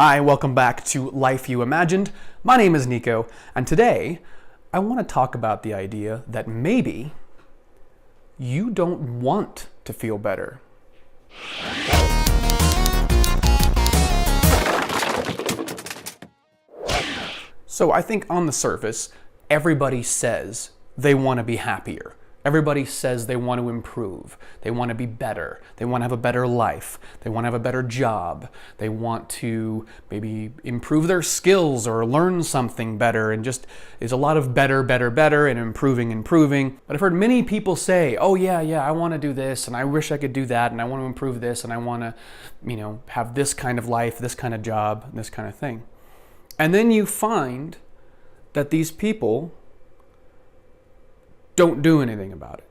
Hi, welcome back to Life You Imagined. My name is Nico, and today I want to talk about the idea that maybe you don't want to feel better. So I think on the surface, everybody says they want to be happier. Everybody says they want to improve. They want to be better. They want to have a better life. They want to have a better job. They want to maybe improve their skills or learn something better, and just is a lot of better, and improving. But I've heard many people say, oh yeah, I want to do this, and I wish I could do that, and I want to improve this, and I want to, have this kind of life, this kind of job, this kind of thing. And then you find that these people don't do anything about it.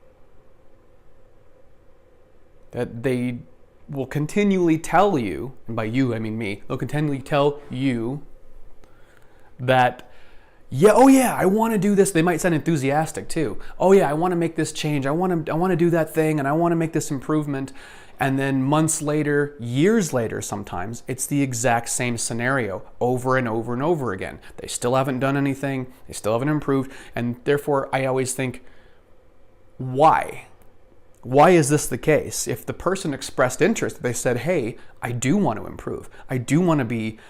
That they will continually tell you, and by you I mean me, they'll continually tell you that, I want to do this. They might sound enthusiastic too. Oh yeah, I want to make this change. I want to do that thing, and I want to make this improvement. And then months later, years later sometimes, it's the exact same scenario over and over and over again. They still haven't done anything. They still haven't improved. And therefore, I always think, why? Why is this the case? If the person expressed interest, they said, hey, I do want to improve. I do want to be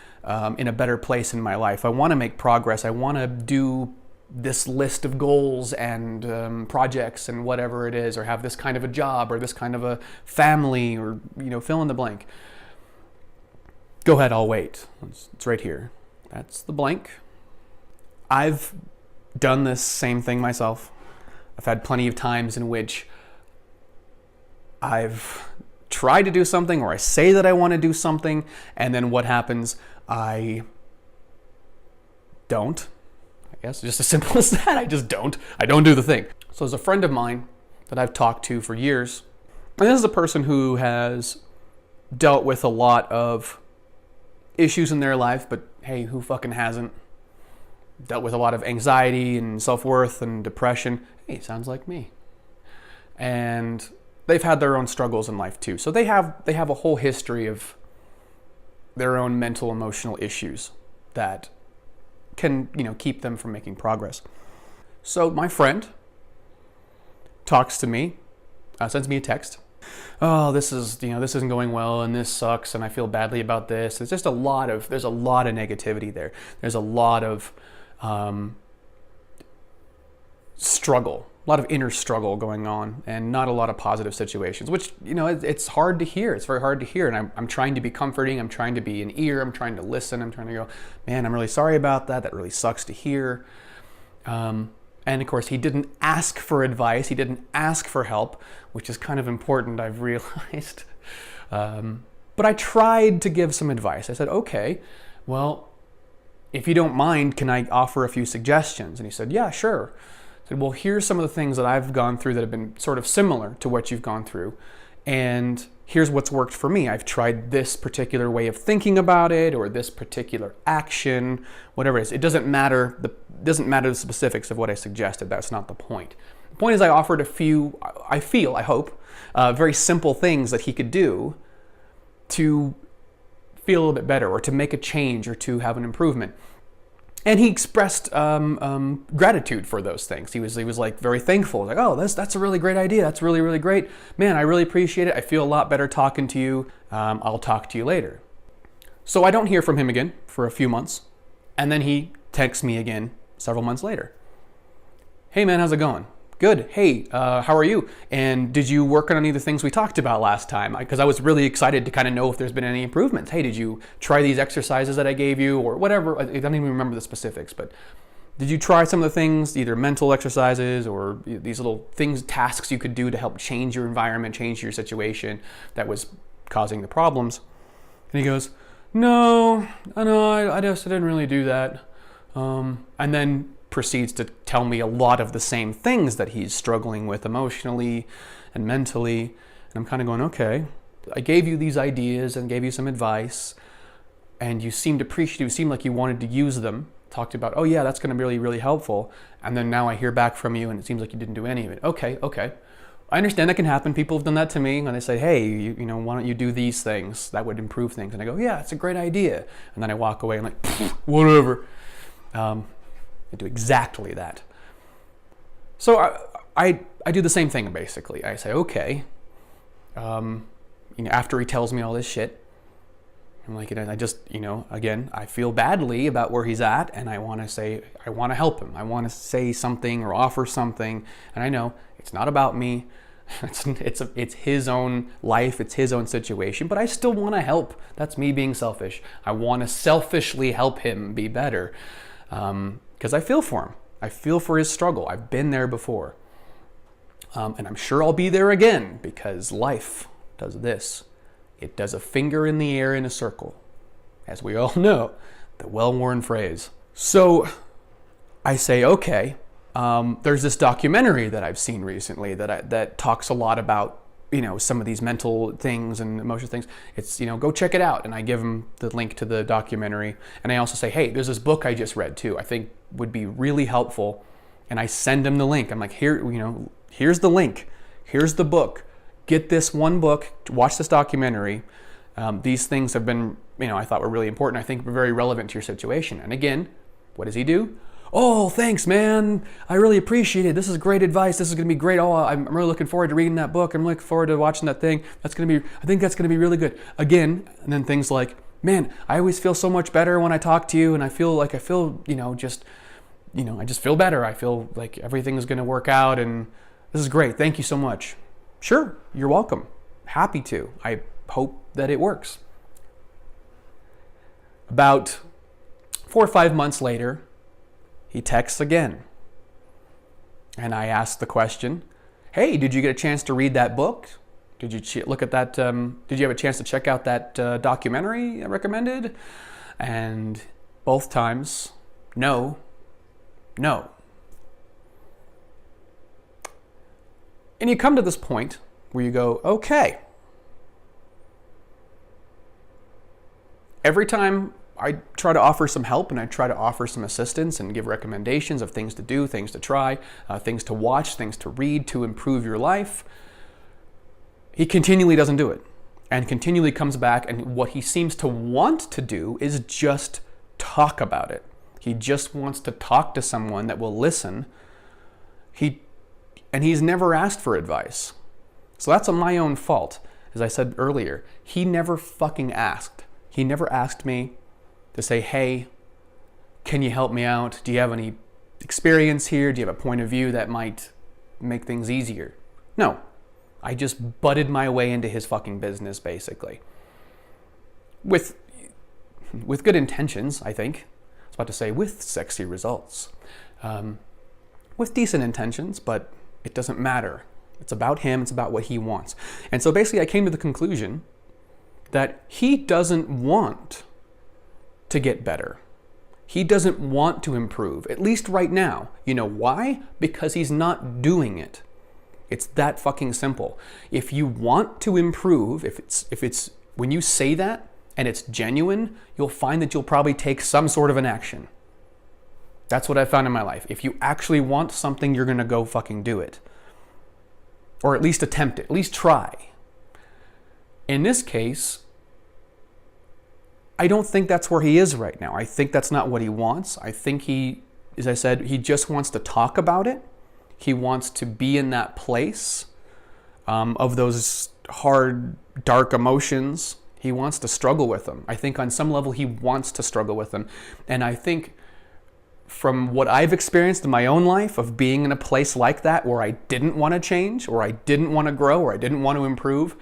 in a better place in my life. I want to make progress. I want to do this list of goals and projects and whatever it is, or have this kind of a job or this kind of a family, or fill in the blank. Go ahead, I'll wait. It's right here. That's the blank. I've done this same thing myself. I've had plenty of times in which I've tried to do something, or I say that I want to do something, and then what happens? I don't. I guess just as simple as that. I just don't. I don't do the thing. So there's a friend of mine that I've talked to for years, and this is a person who has dealt with a lot of issues in their life, but hey, who fucking hasn't? Dealt with a lot of anxiety and self-worth and depression. Hey, sounds like me. And they've had their own struggles in life too. So they have a whole history of their own mental, emotional issues that can, keep them from making progress. So my friend talks to me, sends me a text. Oh, this isn't going well, and this sucks, and I feel badly about this. There's a lot of negativity there. There's a lot of struggle, a lot of inner struggle going on, and not a lot of positive situations, which, it's hard to hear. It's very hard to hear. And I'm trying to be comforting. I'm trying to be an ear. I'm trying to listen. I'm trying to go, man, I'm really sorry about that. That really sucks to hear. And of course, he didn't ask for advice. He didn't ask for help, which is kind of important, I've realized. But I tried to give some advice. I said, okay, well, if you don't mind, can I offer a few suggestions? And he said, yeah, sure. I said, well, here's some of the things that I've gone through that have been sort of similar to what you've gone through. And here's what's worked for me. I've tried this particular way of thinking about it, or this particular action, whatever it is. It doesn't matter the specifics of what I suggested. That's not the point. The point is I offered a few, I hope, very simple things that he could do to feel a little bit better, or to make a change, or to have an improvement. And he expressed gratitude for those things. He was like very thankful. Like, oh, that's a really great idea. That's really, really great. Man, I really appreciate it. I feel a lot better talking to you. I'll talk to you later. So I don't hear from him again for a few months. And then he texts me again several months later. Hey man, how's it going? Good. Hey, how are you? And did you work on any of the things we talked about last time? Because I was really excited to kind of know if there's been any improvements. Hey, did you try these exercises that I gave you, or whatever? I don't even remember the specifics, but did you try some of the things, either mental exercises or these little things, tasks you could do to help change your environment, change your situation that was causing the problems? And he goes, no, I didn't really do that. And then proceeds to tell me a lot of the same things that he's struggling with emotionally and mentally. And I'm kind of going, okay, I gave you these ideas and gave you some advice, and you seemed appreciative, you seemed like you wanted to use them, talked about, oh yeah, that's going to be really, really helpful. And then now I hear back from you and it seems like you didn't do any of it. Okay. I understand that can happen. People have done that to me when they say, hey, why don't you do these things? That would improve things. And I go, yeah, it's a great idea. And then I walk away and I'm like, whatever. I do exactly that. So I do the same thing, basically. I say, okay. After he tells me all this shit, I'm like, I just, again, I feel badly about where he's at, and I want to help him. I want to say something or offer something, and I know it's not about me. It's his own life, it's his own situation, but I still want to help. That's me being selfish. I want to selfishly help him be better, because I feel for him. I feel for his struggle. I've been there before, and I'm sure I'll be there again, because life does this. It does a finger in the air in a circle, as we all know, the well-worn phrase. So I say, okay, there's this documentary that I've seen recently that talks a lot about, some of these mental things and emotional things. It's, go check it out. And I give them the link to the documentary. And I also say, hey, there's this book I just read too, I think would be really helpful. And I send them the link. I'm like, here's the link. Here's the book. Get this one book, watch this documentary. These things have been, I thought were really important. I think were very relevant to your situation. And again, what does he do? Oh, thanks, man. I really appreciate it. This is great advice. This is going to be great. Oh, I'm really looking forward to reading that book. I'm looking forward to watching that thing. I think that's going to be really good. Again, and then things like, man, I always feel so much better when I talk to you, and I just feel better. I feel like everything is going to work out, and this is great. Thank you so much. Sure, you're welcome. Happy to. I hope that it works. About 4 or 5 months later, he texts again. And I ask the question, hey, did you get a chance to read that book? Did you look at that? Did you have a chance to check out that documentary I recommended? And both times, no. And you come to this point where you go, okay. Every time I try to offer some help and I try to offer some assistance and give recommendations of things to do, things to try, things to watch, things to read to improve your life, he continually doesn't do it and continually comes back, and what he seems to want to do is just talk about it. He just wants to talk to someone that will listen. And he's never asked for advice. So that's my own fault. As I said earlier, he never fucking asked. He never asked me to say, hey, can you help me out? Do you have any experience here? Do you have a point of view that might make things easier? No. I just butted my way into his fucking business, basically. With good intentions, I think. I was about to say with sexy results. With decent intentions, but it doesn't matter. It's about him. It's about what he wants. And so basically I came to the conclusion that he doesn't want to get better. He doesn't want to improve, at least right now. You know why? Because he's not doing it. It's that fucking simple. If you want to improve, if it's when you say that and it's genuine, you'll find that you'll probably take some sort of an action. That's what I found in my life. If you actually want something, you're going to go fucking do it. Or at least attempt it, at least try. In this case, I don't think that's where he is right now. I think that's not what he wants. I think he, as I said, he just wants to talk about it. He wants to be in that place of those hard, dark emotions. He wants to struggle with them. I think on some level he wants to struggle with them. And I think from what I've experienced in my own life of being in a place like that where I didn't want to change, or I didn't want to grow, or I didn't want to improve,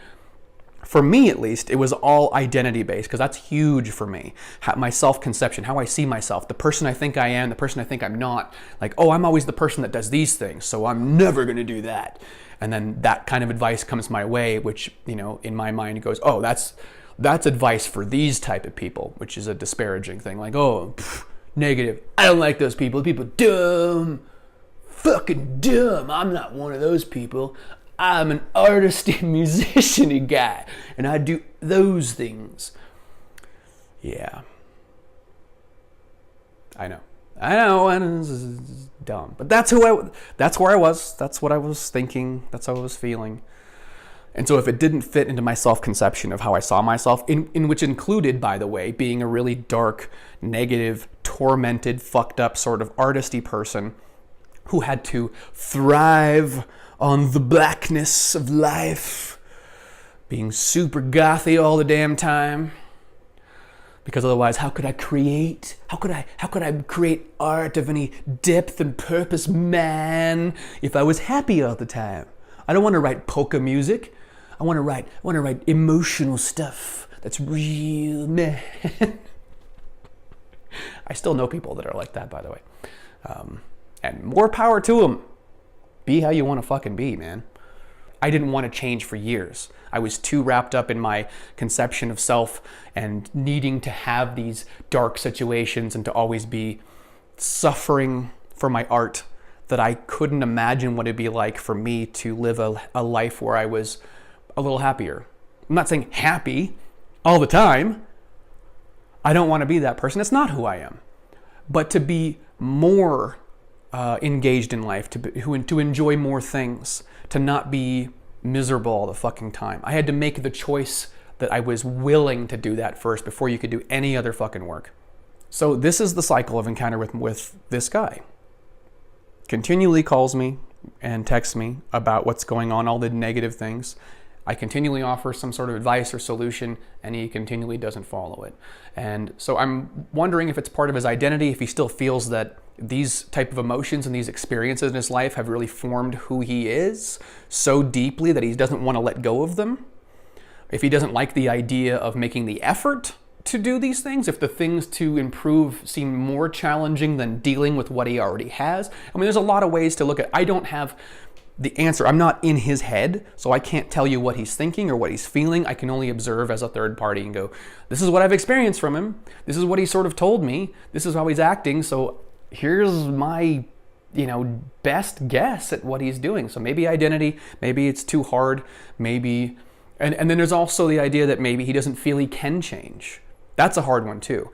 for me at least, it was all identity-based, because that's huge for me. My self-conception, how I see myself, the person I think I am, the person I think I'm not. Like, oh, I'm always the person that does these things, so I'm never going to do that. And then that kind of advice comes my way, which, in my mind goes, oh, that's advice for these type of people, which is a disparaging thing. Like, oh, negative. I don't like those people. People dumb. Fucking dumb. I'm not one of those people. I'm an artist and musician guy, and I do those things. Yeah. I know. I know, and it's dumb. But that's where I was. That's what I was thinking. That's how I was feeling. And so if it didn't fit into my self-conception of how I saw myself, in which included, by the way, being a really dark, negative, tormented, fucked up sort of artisty person who had to thrive on the blackness of life, being super gothy all the damn time. Because otherwise, how could I create? How could I create art of any depth and purpose, man, if I was happy all the time? I don't want to write polka music. I want to write emotional stuff that's real, man. I still know people that are like that, by the way. And more power to them. Be how you want to fucking be, man. I didn't want to change for years. I was too wrapped up in my conception of self and needing to have these dark situations and to always be suffering for my art that I couldn't imagine what it'd be like for me to live a life where I was a little happier. I'm not saying happy all the time. I don't want to be that person. It's not who I am. But to be more engaged in life, to enjoy more things, to not be miserable all the fucking time. I had to make the choice that I was willing to do that first before you could do any other fucking work. So this is the cycle of encounter with this guy. Continually calls me and texts me about what's going on, all the negative things. I continually offer some sort of advice or solution, and he continually doesn't follow it. And so I'm wondering if it's part of his identity, if he still feels that these type of emotions and these experiences in his life have really formed who he is so deeply that he doesn't want to let go of them. If he doesn't like the idea of making the effort to do these things, if the things to improve seem more challenging than dealing with what he already has. I mean, there's a lot of ways to look at. I don't have the answer. I'm not in his head, so I can't tell you what he's thinking or what he's feeling. I can only observe as a third party and go, this is what I've experienced from him. This is what he sort of told me. This is how he's acting. So here's my, best guess at what he's doing. So maybe identity, maybe it's too hard, maybe, and then there's also the idea that maybe he doesn't feel he can change. That's a hard one too.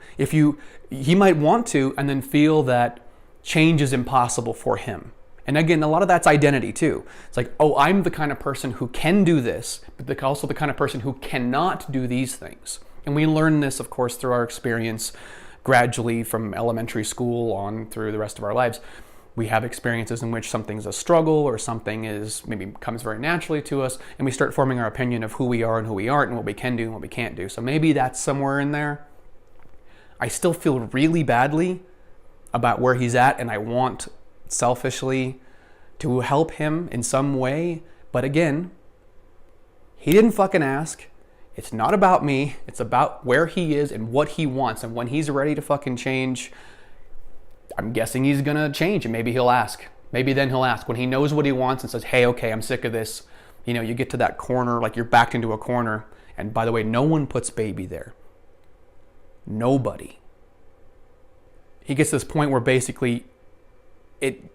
He might want to and then feel that change is impossible for him. And again, a lot of that's identity too. It's like, oh, I'm the kind of person who can do this, but also the kind of person who cannot do these things. And we learn this, of course, through our experience gradually from elementary school on through the rest of our lives. We have experiences in which something's a struggle or something is maybe comes very naturally to us, and we start forming our opinion of who we are and who we aren't and what we can do and what we can't do. So maybe that's somewhere in there. I still feel really badly about where he's at, and I want selfishly to help him in some way. But again, he didn't fucking ask. It's not about me. It's about where he is and what he wants. And when he's ready to fucking change, I'm guessing he's gonna change, and maybe he'll ask. Maybe then he'll ask when he knows what he wants and says, hey, okay, I'm sick of this. You get to that corner, like you're backed into a corner. And by the way, no one puts baby there. Nobody. He gets to this point where basically it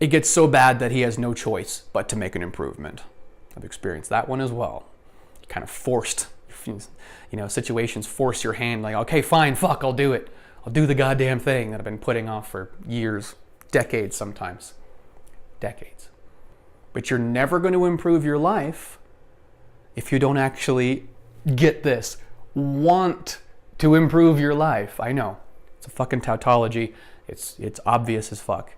gets so bad that he has no choice but to make an improvement. I've experienced that one as well. You're kind of forced, situations force your hand, like, okay, fine, fuck, I'll do it. I'll do the goddamn thing that I've been putting off for years, decades sometimes. Decades. But you're never going to improve your life if you don't actually, get this, want to improve your life. I know, it's a fucking tautology. It's obvious as fuck.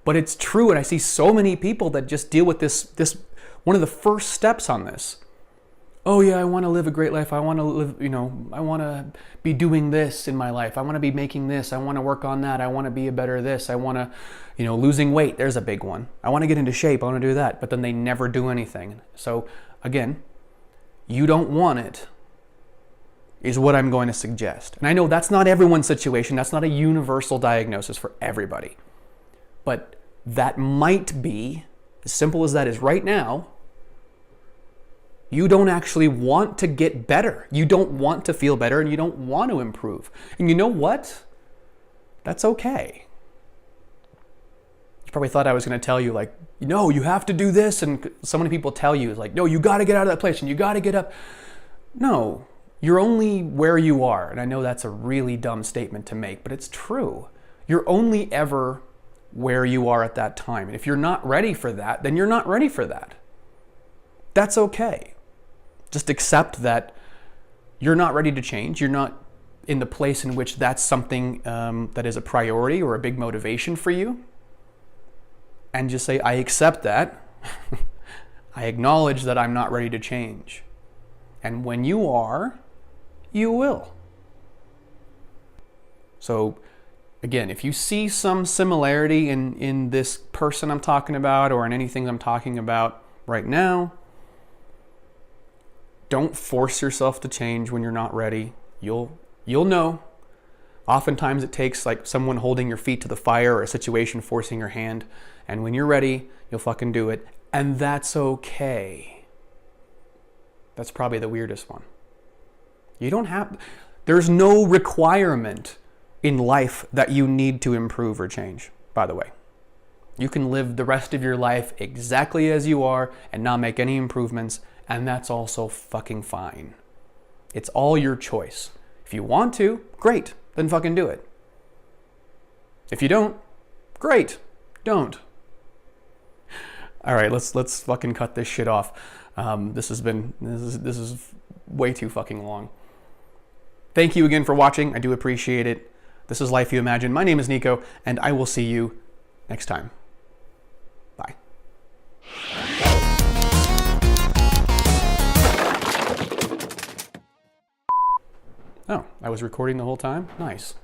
But it's true, and I see so many people that just deal with this one of the first steps on this. Oh yeah, I want to live a great life. I want to live, I want to be doing this in my life. I want to be making this. I want to work on that. I want to be a better this. I want to, losing weight. There's a big one. I want to get into shape. I want to do that. But then they never do anything. So again, you don't want it is what I'm going to suggest. And I know that's not everyone's situation. That's not a universal diagnosis for everybody. But that might be, as simple as that is right now, you don't actually want to get better. You don't want to feel better, and you don't want to improve. And you know what? That's okay. You probably thought I was going to tell you, like, you have to do this. And so many people tell you, like, no, you got to get out of that place and you got to get up. No, you're only where you are. And I know that's a really dumb statement to make, but it's true. You're only ever where you are at that time. And if you're not ready for that, then you're not ready for that. That's okay. Just accept that you're not ready to change. You're not in the place in which that's something that is a priority or a big motivation for you. And just say, I accept that. I acknowledge that I'm not ready to change. And when you are, you will. So again, if you see some similarity in this person I'm talking about or in anything I'm talking about right now, don't force yourself to change when you're not ready. You'll know. Oftentimes it takes like someone holding your feet to the fire or a situation forcing your hand. And when you're ready, you'll fucking do it. And that's okay. That's probably the weirdest one. There's no requirement in life that you need to improve or change, by the way. You can live the rest of your life exactly as you are and not make any improvements, and that's also fucking fine. It's all your choice. If you want to, great, then fucking do it. If you don't, great, don't. All right, let's fucking cut this shit off. This is way too fucking long. Thank you again for watching. I do appreciate it. This is Life You Imagine. My name is Nico, and I will see you next time. Bye. Oh, I was recording the whole time? Nice.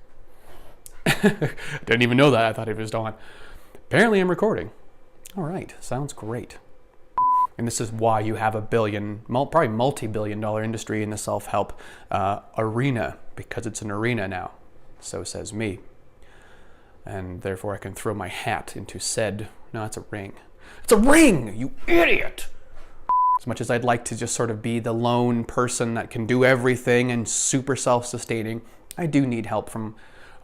Didn't even know that. I thought it was on. Apparently I'm recording. All right, sounds great. And this is why you have a probably multi-billion dollar industry in the self-help arena, because it's an arena now. So says me. And therefore I can throw my hat into no, it's a ring. It's a ring, you idiot! As much as I'd like to just sort of be the lone person that can do everything and super self-sustaining, I do need a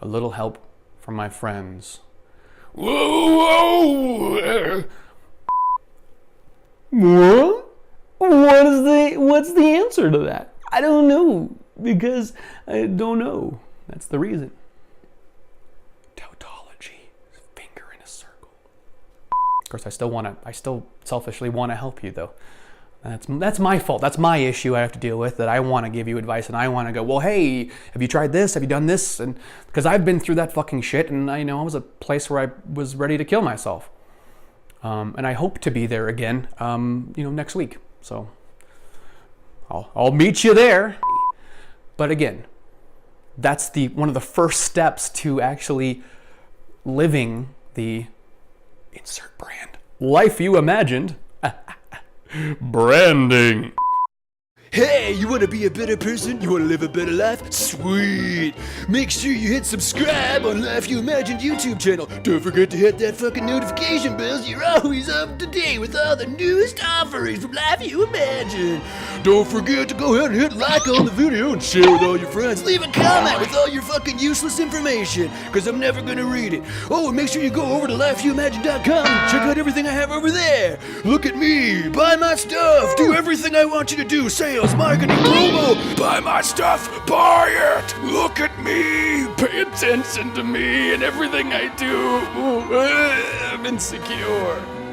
little help from my friends. Whoa! What? What's the answer to that? I don't know, because I don't know. That's the reason. Tautology, finger in a circle. Of course, I still selfishly want to help you, though. That's my fault. That's my issue I have to deal with, that I want to give you advice and I want to go, well, hey, have you tried this? Have you done this? And because I've been through that fucking shit, and I was a place where I was ready to kill myself. And I hope to be there again, next week. So I'll meet you there. But again, that's one of the first steps to actually living the insert brand life you imagined. Branding. Hey, you want to be a better person? You want to live a better life? Sweet! Make sure you hit subscribe on Life You Imagined YouTube channel. Don't forget to hit that fucking notification bell so you're always up to date with all the newest offerings from Life You Imagined. Don't forget to go ahead and hit like on the video and share with all your friends. Leave a comment with all your fucking useless information, because I'm never going to read it. Oh, and make sure you go over to lifeyouimagine.com and check out everything I have over there. Look at me, buy my stuff, do everything I want you to do, sales, marketing, promo, buy my stuff, buy it, look at me, pay attention to me and everything I do. I'm insecure.